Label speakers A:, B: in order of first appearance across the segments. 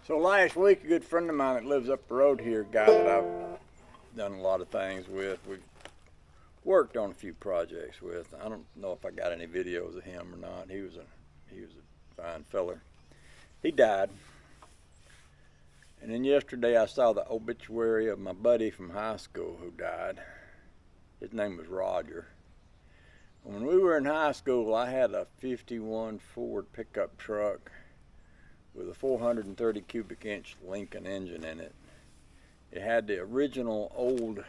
A: So last week, a good friend of mine that lives up the road here, a guy that I've done a lot of things with, we've worked on a few projects with. I don't know if I got any videos of him or not. He was a fine feller. He died. And then yesterday I saw the obituary of my buddy from high school who died. His name was Roger. When we were in high school, I had a 51 Ford pickup truck with a 430 cubic inch Lincoln engine in it. It had the original old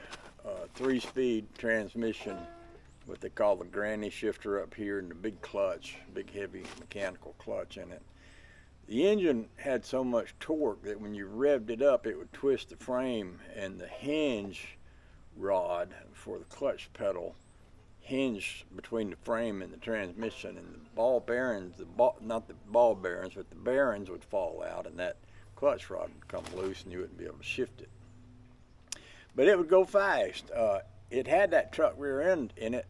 A: 3-speed transmission, what they call the granny shifter up here, and the big clutch, big heavy mechanical clutch in it. The engine had so much torque that when you revved it up, it would twist the frame, and the hinge rod for the clutch pedal hinged between the frame and the transmission, and the ball bearings, not the ball bearings, but the bearings would fall out, and that clutch rod would come loose, and you wouldn't be able to shift it. But it would go fast. It had that truck rear end in it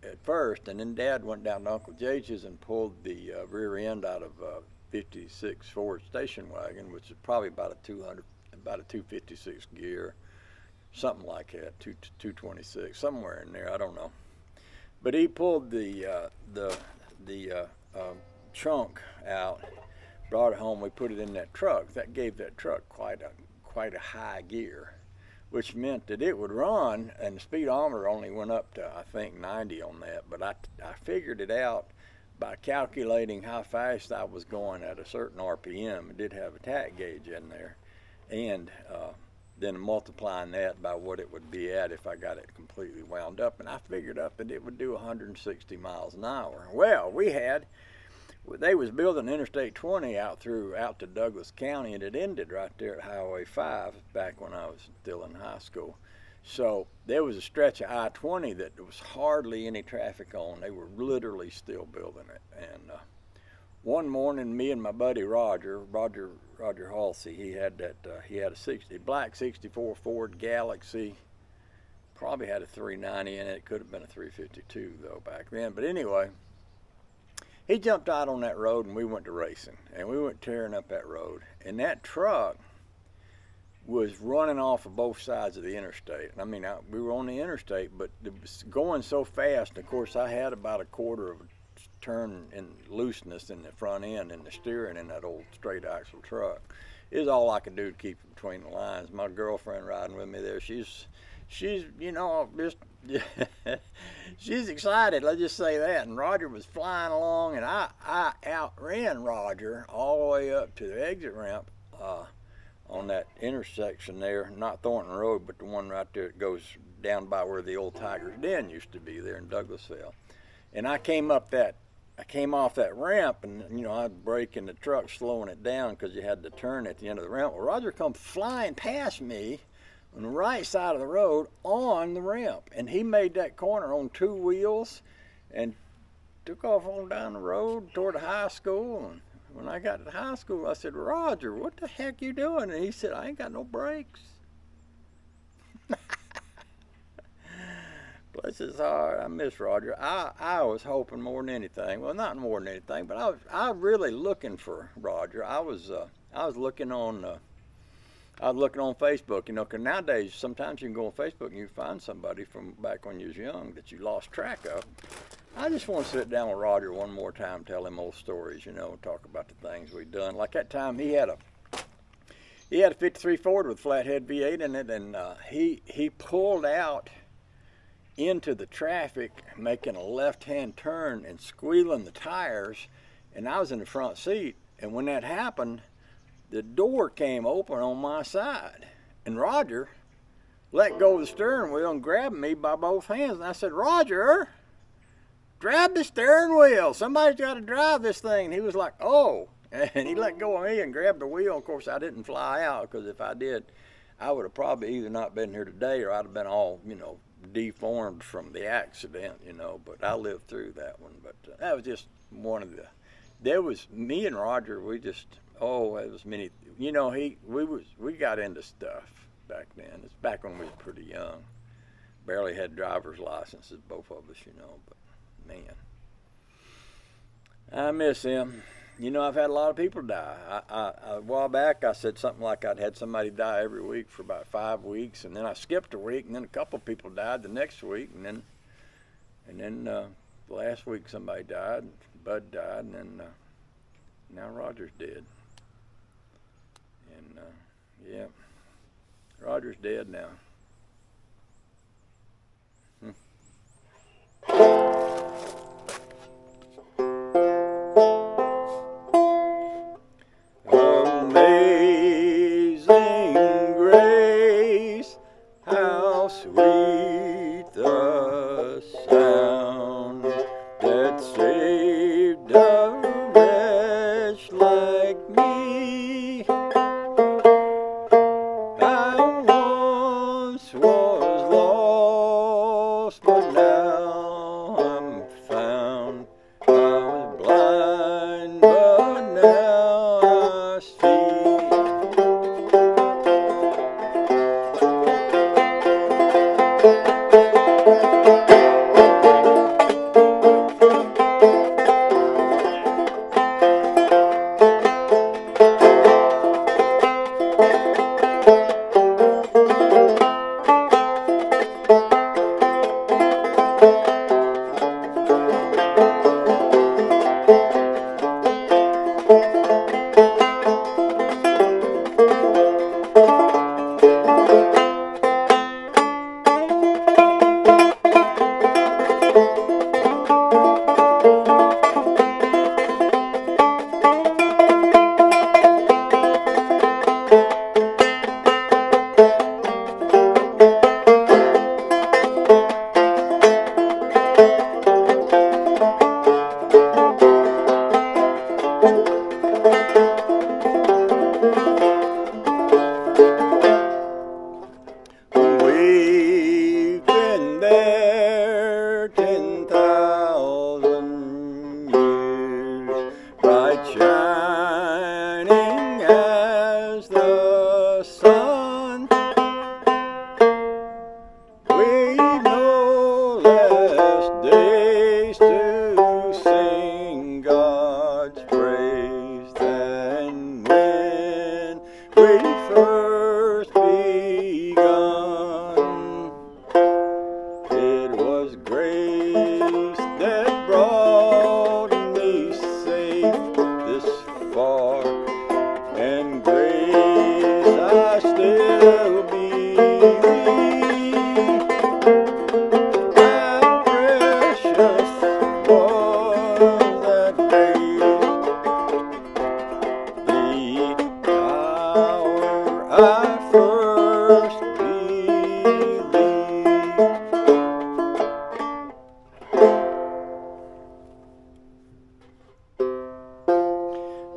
A: at first, and then Dad went down to Uncle Jage's and pulled the rear end out of a 56 Ford station wagon, which is probably about a 256 gear, something like that, 226, somewhere in there, I don't know. But he pulled the trunk out, brought it home. We put it in that truck. That gave that truck quite a high gear, which meant that it would run, and the speedometer only went up to, I think, 90 on that. But I figured it out by calculating how fast I was going at a certain RPM. It did have a tach gauge in there, and then multiplying that by what it would be at if I got it completely wound up, and I figured up that it would do 160 miles an hour. Well, they was building Interstate 20 out to Douglas County, and it ended right there at Highway 5 back when I was still in high school. So there was a stretch of I-20 that there was hardly any traffic on. They were literally still building it. And one morning, me and my buddy Roger Halsey, he had a black 64 Ford Galaxy, probably had a 390 in it. It could have been a 352 though back then. But anyway, he jumped out on that road and we went to racing, and we went tearing up that road. And that truck was running off of both sides of the interstate. I mean, we were on the interstate, but it was going so fast. And of course, I had about a quarter of a turn in looseness in the front end and the steering in that old straight axle truck. It was all I could do to keep between the lines. My girlfriend riding with me there, she's you know, just she's excited, let's just say that. And Roger was flying along, and I outran Roger all the way up to the exit ramp on that intersection there, not Thornton Road, but the one right there that goes down by where the old Tiger's Den used to be there in Douglasville. And I came off that ramp, and you know, I was braking the truck, slowing it down because you had to turn at the end of the ramp. Well, Roger come flying past me on the right side of the road on the ramp, and he made that corner on 2 wheels and took off on down the road toward the high school. And when I got to high school, I said, "Roger, what the heck you doing?" And he said, "I ain't got no brakes." Bless his heart, I miss Roger. I was hoping more than anything. Well, not more than anything, but I was really looking for Roger. I was looking on Facebook, you know, because nowadays sometimes you can go on Facebook and you find somebody from back when you was young that you lost track of. I just want to sit down with Roger one more time, tell him old stories, you know, talk about the things we've done. Like that time he had a 53 Ford with flathead V8 in it, and he pulled out into the traffic, making a left-hand turn and squealing the tires, and I was in the front seat. And when that happened, the door came open on my side, and Roger let go of the steering wheel and grabbed me by both hands. And I said, "Roger, grab the steering wheel. Somebody's got to drive this thing." And he was like, "Oh," and he let go of me and grabbed the wheel. Of course, I didn't fly out, because if I did, I would have probably either not been here today, or I'd have been all, you know, deformed from the accident, you know. But I lived through that one. But that was just one of the. There was me and Roger. We just it was many. You know, we got into stuff back then. It's back when we was pretty young. Barely had driver's licenses, both of us, you know. But man, I miss him. You know, I've had a lot of people die. A while back, I said something like I'd had somebody die every week for about 5 weeks, and then I skipped a week, and then a couple of people died the next week, and then last week somebody died, Bud died, and then now Roger's dead. And yeah, Roger's dead now. Amazing grace, how sweet the sound that saved a wretch like me. I once was lost, but now I'm found. I was blind, but now I see. We've been there 10,000 years, bright shining as the sun. We've no less days to sing God's praise than when we first begun. It was grace that brought me safe this far, and grace I still believe. How precious was that grace, the hour I first believed.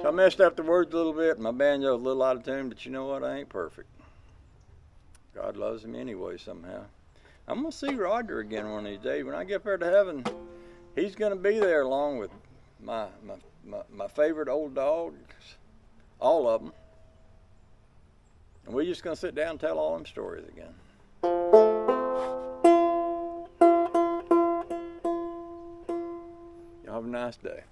A: So I messed up the words a little bit. My banjo's a little out of tune, but you know what? I ain't perfect. God loves me anyway somehow. I'm going to see Roger again one of these days. When I get up there to heaven, he's going to be there along with my favorite old dogs, all of them. And we're just going to sit down and tell all them stories again. Y'all have a nice day.